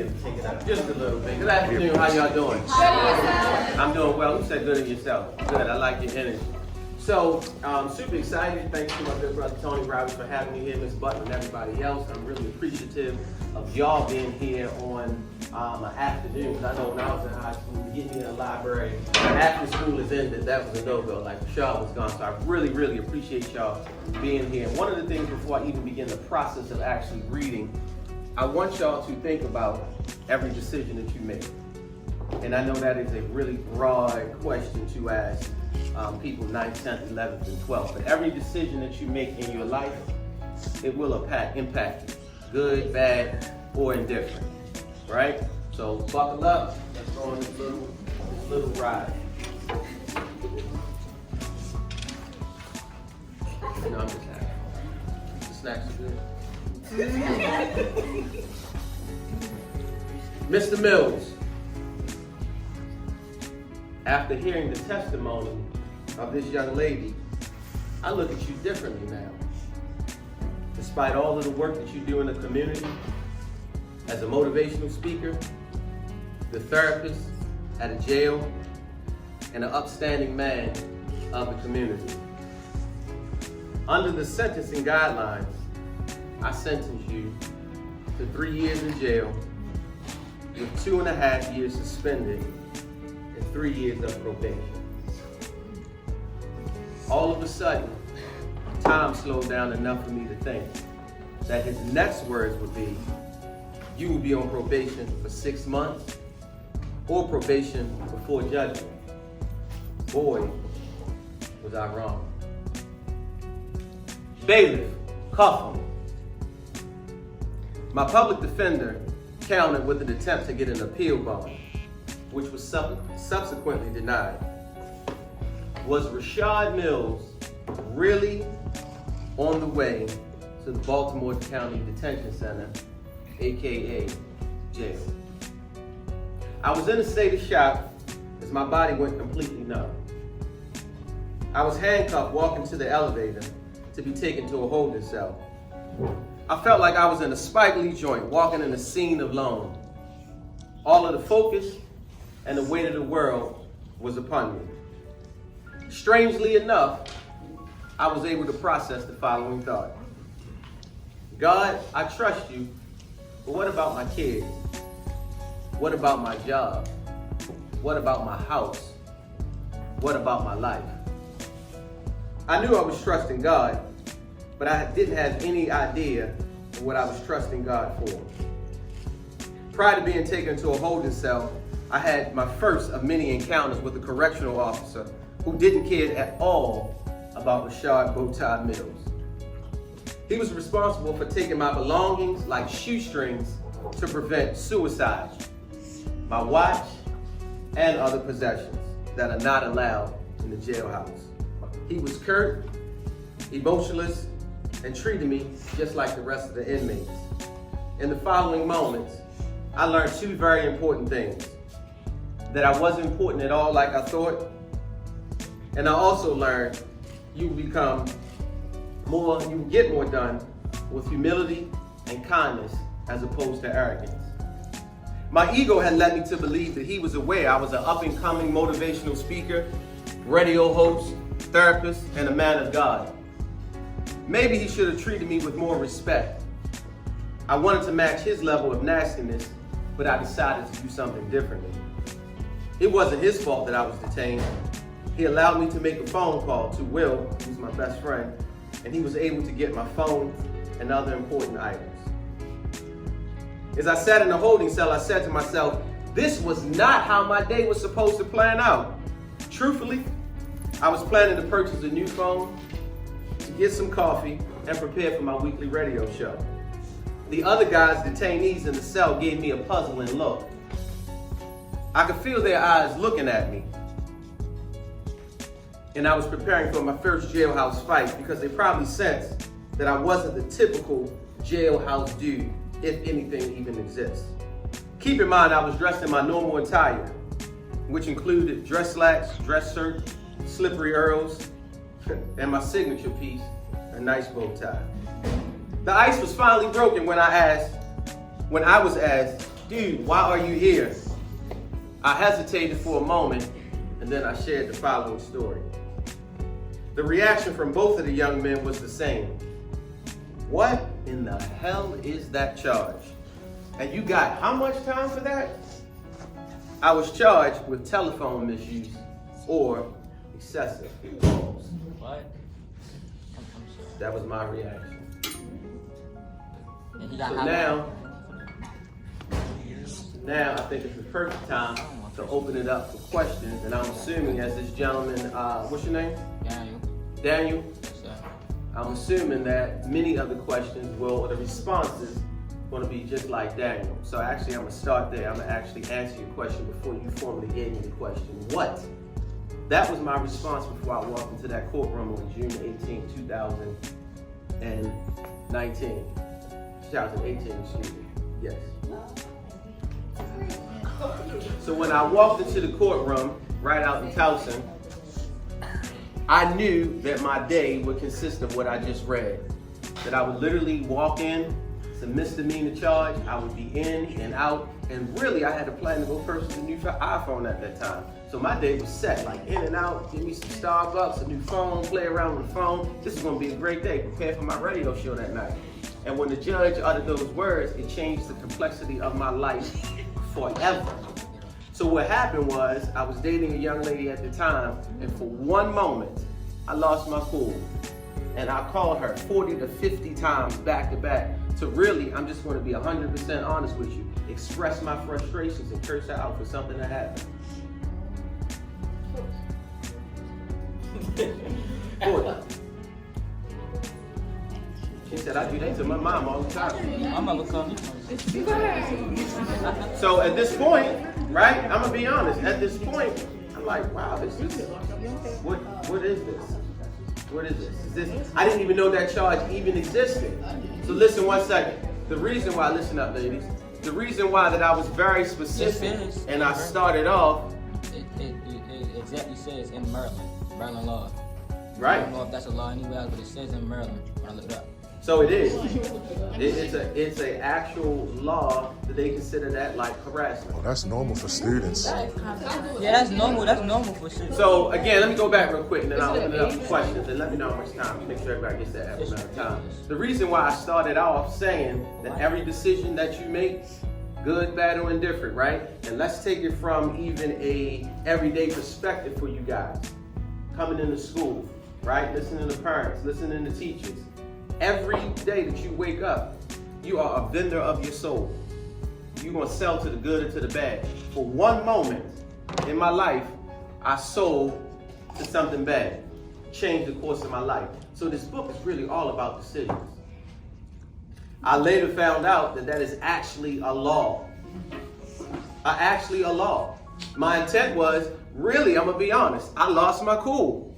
able to take it up just a little bit. Good afternoon, how y'all doing? I'm doing well. Who said good of yourself? Good, I like your energy. So, super excited. Thanks to my good brother Tony Roberts for having me here, Miss Button, and everybody else. I'm really appreciative of y'all being here on an afternoon. Because I know when I was in high school, to get me in the library after school is ended, that was a no-go. Like, Rashad was gone. So I really, really appreciate y'all being here. And one of the things before I even begin the process of actually reading, I want y'all to think about every decision that you make. And I know that is a really broad question to ask people 9th, 10th, 11th, and 12th. But every decision that you make in your life, it will impact you, good, bad, or indifferent, right? So buckle up, let's go on this little ride. No, I'm just happy. The snacks are good. Mr. Mills, after hearing the testimony of this young lady, I look at you differently now. Despite all of the work that you do in the community, as a motivational speaker, the therapist at a jail, and an upstanding man of the community. Under the sentencing guidelines, I sentence you to 3 years in jail with 2.5 years suspended and 3 years of probation. All of a sudden, time slowed down enough for me to think that his next words would be, you will be on probation for 6 months or probation before judgment. Boy, was I wrong. Bailiff, cuff him. My public defender countered with an attempt to get an appeal bond, which was subsequently denied. Was Rashad Mills really on the way to the Baltimore County Detention Center, AKA jail? I was in a state of shock as my body went completely numb. I was handcuffed walking to the elevator to be taken to a holding cell. I felt like I was in a Spike Lee joint walking in a scene of Lone. All of the focus and the weight of the world was upon me. Strangely enough, I was able to process the following thought. God, I trust you, but what about my kids? What about my job? What about my house? What about my life? I knew I was trusting God, but I didn't have any idea of what I was trusting God for. Prior to being taken to a holding cell, I had my first of many encounters with a correctional officer who didn't care at all about Rashad BowTie Mills. He was responsible for taking my belongings like shoestrings to prevent suicide, my watch, and other possessions that are not allowed in the jailhouse. He was curt, emotionless, and treated me just like the rest of the inmates. In the following moments, I learned two very important things. That I wasn't important at all like I thought, and I also learned you get more done with humility and kindness as opposed to arrogance. My ego had led me to believe that he was aware I was an up-and-coming motivational speaker, radio host, therapist, and a man of God. Maybe he should have treated me with more respect. I wanted to match his level of nastiness, but I decided to do something differently. It wasn't his fault that I was detained. He allowed me to make a phone call to Will, who's my best friend, and he was able to get my phone and other important items. As I sat in the holding cell, I said to myself, this was not how my day was supposed to plan out. Truthfully, I was planning to purchase a new phone, to get some coffee, and prepare for my weekly radio show. The other guys, detainees in the cell, gave me a puzzling look. I could feel their eyes looking at me. And I was preparing for my first jailhouse fight because they probably sensed that I wasn't the typical jailhouse dude, if anything even exists. Keep in mind, I was dressed in my normal attire, which included dress slacks, dress shirt, slippery earls, and my signature piece, a nice bow tie. The ice was finally broken when I was asked, dude, why are you here? I hesitated for a moment, and then I shared the following story. The reaction from both of the young men was the same. What in the hell is that charge? And you got how much time for that? I was charged with telephone misuse or excessive calls. What? That was my reaction. So now I think it's the perfect time to open it up for questions. And I'm assuming as this gentleman, what's your name? Daniel? Yes, sir. I'm assuming that many of the questions or the responses going to be just like Daniel. So actually I'm going to start there. I'm going to actually answer your question before you formally gave me the question. What? That was my response before I walked into that courtroom on June 18, 2018, excuse me. Yes. So when I walked into the courtroom right out in Towson, I knew that my day would consist of what I just read. That I would literally walk in, it's a misdemeanor charge, I would be in and out, and really I had a plan to go purchase a new iPhone at that time. So my day was set, like in and out, give me some Starbucks, a new phone, play around with the phone. This is gonna be a great day, prepare for my radio show that night. And when the judge uttered those words, it changed the complexity of my life forever. So what happened was, I was dating a young lady at the time, and for one moment, I lost my cool. And I called her 40 to 50 times back to back to really, I'm just gonna be 100% honest with you, express my frustrations and curse her out for something that happened. 40. She said, I do that to my mom all the time. My mother called me. So at this point, right, I'm gonna be honest, at this point, I'm like, wow, this is, what is this? What is this? I didn't even know that charge even existed. So listen 1 second. The reason why, listen up ladies, the reason why that I was very specific and I started off. It exactly says in Maryland law. Right. I don't know if that's a law anywhere, but it says in Maryland when I looked it up. So it is. It's a actual law that they consider that like harassment. Oh, that's normal for students. Yeah, that's normal. That's normal for students. So again, let me go back real quick and then I'll open it up for questions and let me know how much time. Make sure everybody gets that amount of time. The reason why I started off saying that every decision that you make, good, bad, or indifferent, right? And let's take it from even a everyday perspective for you guys. Coming into school, right? Listening to parents, listening to teachers. Every day that you wake up, you are a vendor of your soul. You're gonna sell to the good or to the bad. For one moment in my life, I sold to something bad. Changed the course of my life. So this book is really all about decisions. I later found out that that is actually a law. Actually a law. My intent was, really, I'm gonna be honest, I lost my cool.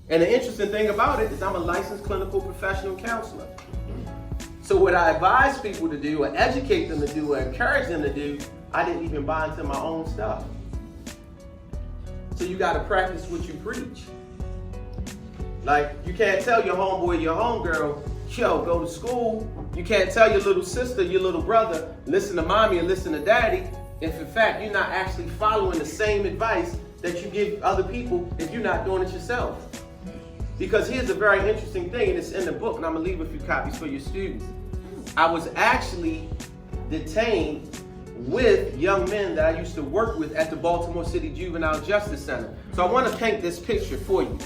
And the interesting thing about it is I'm a licensed clinical professional counselor. So what I advise people to do, or educate them to do, or encourage them to do, I didn't even buy into my own stuff. So you gotta practice what you preach. Like, you can't tell your homeboy, your homegirl, yo, go to school. You can't tell your little sister, your little brother, listen to mommy and listen to daddy, if in fact you're not actually following the same advice that you give other people if you're not doing it yourself. Because here's a very interesting thing, and it's in the book, and I'm gonna leave a few copies for your students. I was actually detained with young men that I used to work with at the Baltimore City Juvenile Justice Center. So I wanna paint this picture for you.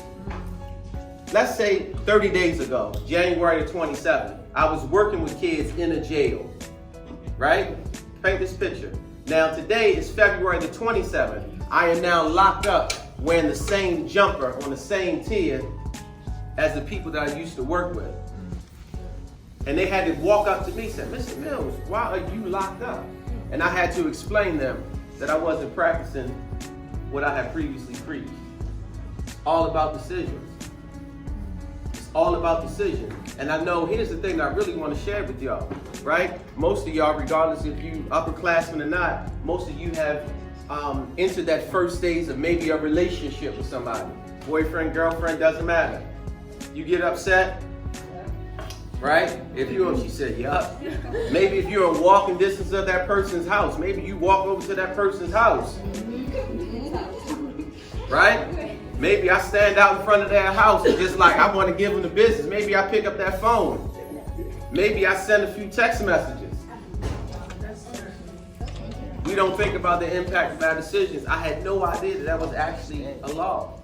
Let's say 30 days ago, January the 27th, I was working with kids in a jail, right? Paint this picture. Now today is February the 27th. I am now locked up wearing the same jumper on the same tier as the people that I used to work with. And they had to walk up to me and say, Mr. Mills, why are you locked up? And I had to explain them that I wasn't practicing what I had previously preached. It's all about decisions. It's all about decisions. And I know, here's the thing I really want to share with y'all, right? Most of y'all, regardless if you upperclassmen or not, most of you have entered that first stage of maybe a relationship with somebody. Boyfriend, girlfriend, doesn't matter. You get upset, right? She said, yup. Maybe if you're in walking distance of that person's house, maybe you walk over to that person's house, right? Maybe I stand out in front of their house and just like, I want to give them the business. Maybe I pick up that phone. Maybe I send a few text messages. We don't think about the impact of our decisions. I had no idea that was actually a law.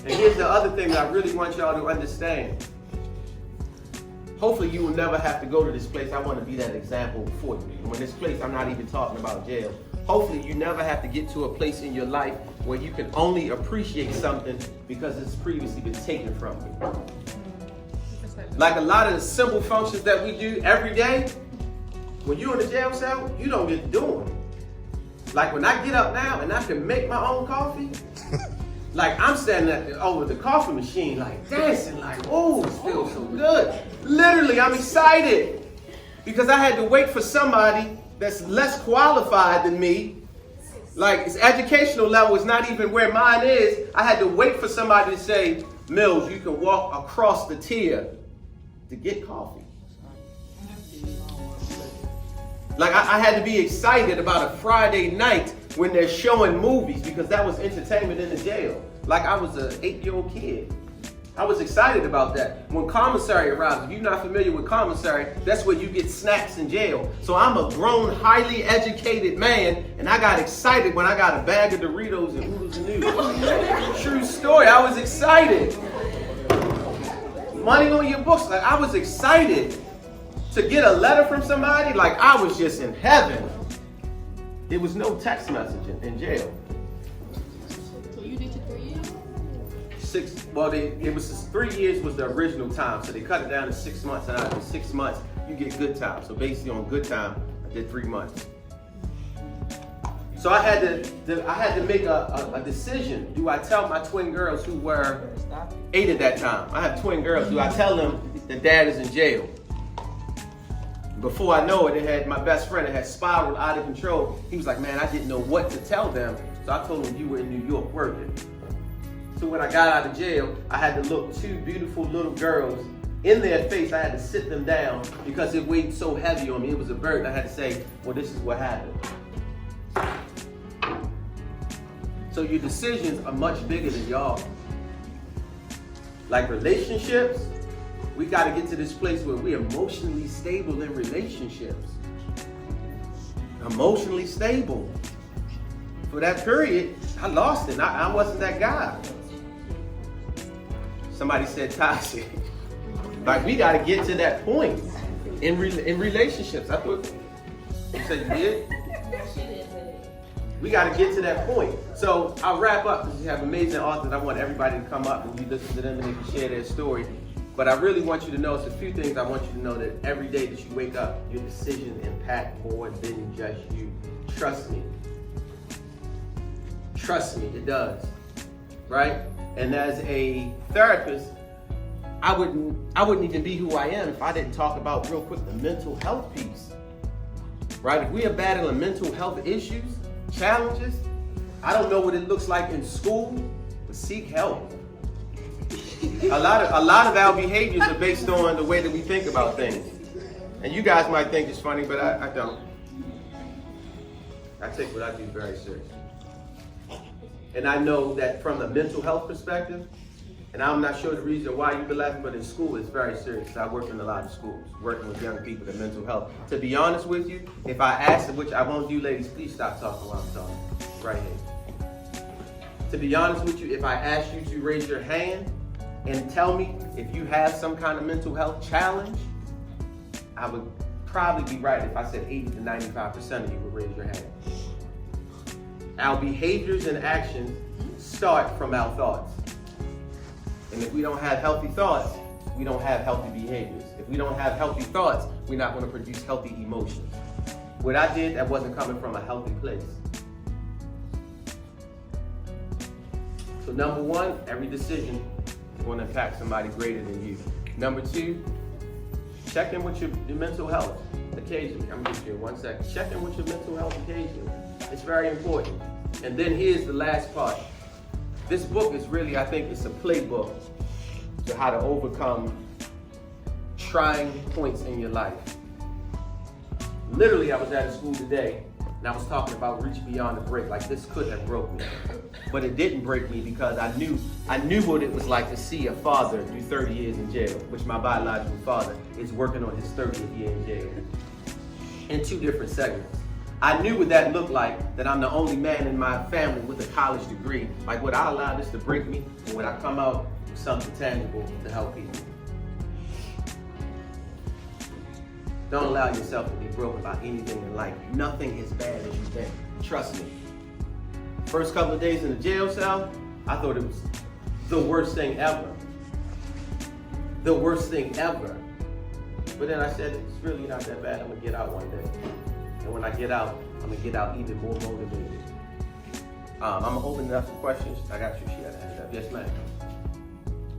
And here's the other thing that I really want y'all to understand. Hopefully you will never have to go to this place. I want to be that example for you. When this place, I'm not even talking about jail. Hopefully you never have to get to a place in your life where you can only appreciate something because it's previously been taken from you. Like a lot of the simple functions that we do every day, when you're in the jail cell, you don't get to do them. Like when I get up now and I can make my own coffee, like I'm standing over the coffee machine, like dancing, like, oh, it feels so good. Literally, I'm excited because I had to wait for somebody that's less qualified than me. Like his educational level is not even where mine is. I had to wait for somebody to say, Mills, you can walk across the tier to get coffee. Like I had to be excited about a Friday night when they're showing movies because that was entertainment in the jail. Like I was an 8-year-old kid. I was excited about that. When commissary arrives, if you're not familiar with commissary, that's where you get snacks in jail. So I'm a grown, highly educated man, and I got excited when I got a bag of Doritos and oodles and noodles. True story, I was excited. Money on your books, like I was excited. To get a letter from somebody, like I was just in heaven. There was no text messaging in jail. So you did your 3 years? 6, well, it was 3 years was the original time, so they cut it down to 6 months, and after 6 months, you get good time. So basically on good time, I did 3 months. So I had to make a decision. Do I tell my twin girls who were 8 at that time? I have twin girls. Do I tell them that dad is in jail? Before I know it, had my best friend that had spiraled out of control. He was like, man, I didn't know what to tell them. So I told him you were in New York working. So when I got out of jail, I had to look 2 beautiful little girls in their face. I had to sit them down because it weighed so heavy on me. It was a burden. I had to say, well, this is what happened. So your decisions are much bigger than y'all. Like relationships, we got to get to this place where we're emotionally stable in relationships. Emotionally stable. For that period, I lost it. I wasn't that guy. Somebody said toxic. Like we got to get to that point in relationships. I thought you said you did. We got to get to that point. So I'll wrap up because you have amazing authors. I want everybody to come up and you listen to them and they can share their story. But I really want you to know, it's a few things I want you to know, that every day that you wake up, your decisions impact more than just you. Trust me. Trust me, it does. Right? And as a therapist, I wouldn't even be who I am if I didn't talk about real quick the mental health piece. Right? If we are battling mental health issues, challenges, I don't know what it looks like in school, but seek help. A lot of our behaviors are based on the way that we think about things. And you guys might think it's funny, but I don't. I take what I do very serious. And I know that from the mental health perspective, and I'm not sure the reason why you've been laughing, but in school it's very serious. I work in a lot of schools, working with young people with mental health. To be honest with you, if I ask, which I won't do, ladies, please stop talking while I'm talking. Right here. To be honest with you, if I ask you to raise your hand and tell me if you have some kind of mental health challenge, I would probably be right if I said 80 to 95% of you would raise your hand. Our behaviors and actions start from our thoughts. And if we don't have healthy thoughts, we don't have healthy behaviors. If we don't have healthy thoughts, we're not going to produce healthy emotions. What I did, that wasn't coming from a healthy place. So number one, every decision is going to impact somebody greater than you. Number two, check in with your mental health occasionally. I'm going to give you 1 second. Check in with your mental health occasionally. It's very important. And then here's the last part. This book is really, I think, it's a playbook to how to overcome trying points in your life. Literally, I was at a school today, and I was talking about reach beyond the break. Like, this could have broke me, but it didn't break me because I knew what it was like to see a father do 30 years in jail, which my biological father is working on his 30th year in jail, in 2 different segments. I knew what that looked like, that I'm the only man in my family with a college degree. Like, would I allow this to break me, or would I come out with something tangible to help people? Don't allow yourself to be broken by anything in life. Nothing is bad as you think. Trust me. First couple of days in the jail cell, I thought it was the worst thing ever. The worst thing ever. But then I said, it's really not that bad. I'm gonna get out one day. And when I get out, I'm gonna get out even more motivated. I'm gonna open it up for questions. I got you. She had a hand up. Yes, ma'am.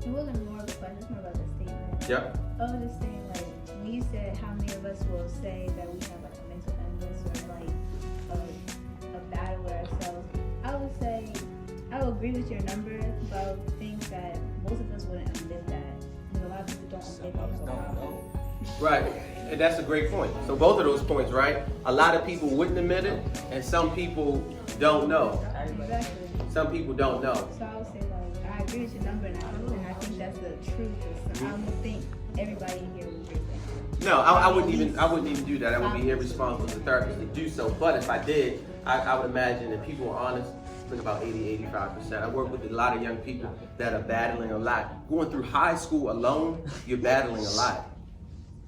It wasn't more of a question, it's more about the statement. Yep. I was just saying, like, when you said how many of us will say that we have like a mental illness or like a battle with ourselves, I would say, I would agree with your number, but I would think that most of us wouldn't admit that. Because a lot of people don't admit they have a problem. Right, and that's a great point. So both of those points, right? A lot of people wouldn't admit it, and some people don't know. Exactly. Some people don't know. So I would say, like, I agree with your number, and I think that's the truth. So I don't think everybody in here would agree with that. No, I wouldn't even do that. I would be irresponsible as a therapist to do so. But if I did, I would imagine that people are honest. I think about 80-85%. I work with a lot of young people that are battling a lot. Going through high school alone, you're battling a lot,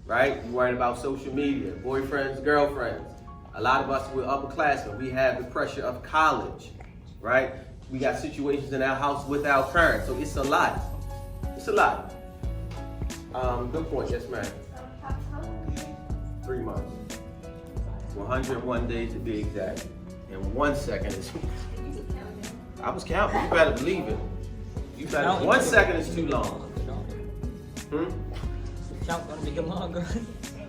right? You're worried about social media, boyfriends, girlfriends. A lot of us, we're upperclassmen. We have the pressure of college, right? We got situations in our house with our parents, so it's a lot. It's a lot. Good point, yes ma'am. 3 months. 101 days to be exact. And 1 second is, I was counting, you better believe it. You better, 1 second is too long. Count gonna make it longer.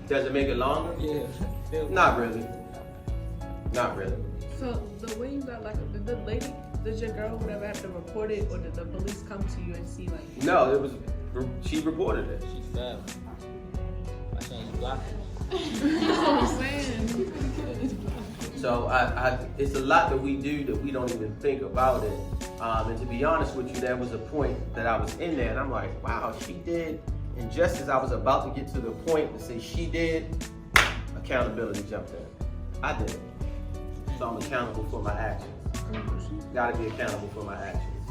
Does it make it longer? Yeah. Not really. Not really. So the way you got like the lady, did your girl whatever have to report it, or did the police come to you and see like? No, it was, she reported it. She fell. I saying you blocked her. That's what I'm saying. So it's a lot that we do that we don't even think about it. And to be honest with you, there was a point that I was in there and I'm like, wow, she did. And just as I was about to get to the point to say she did, accountability jumped in. I did. So I'm accountable for my actions. Gotta be accountable for my actions.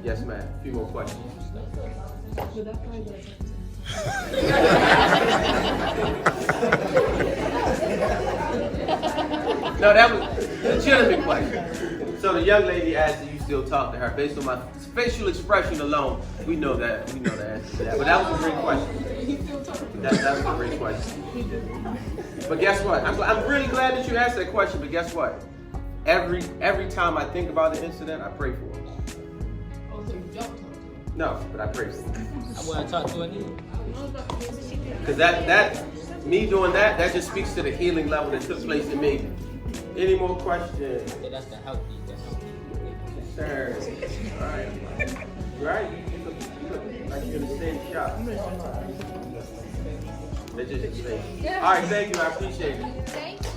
Yes, ma'am. A few more questions. But that's probably gonna take No, that was a legitimate question. So the young lady asked, do you still talk to her? Based on my facial expression alone, we know the answer to that. But that was a great question. That was a great question. But guess what? I'm really glad that you asked that question, but guess what? Every time I think about the incident, I pray for her. Oh, so you don't talk to her? No, but I pray for her. I want to talk to her neither. Because that me doing that just speaks to the healing level that took place in me. Any more questions? Yeah, that's the healthy. Sir. All right. Right? You look like you're in the same shop. They just, all right, thank you. I appreciate it. Thank you.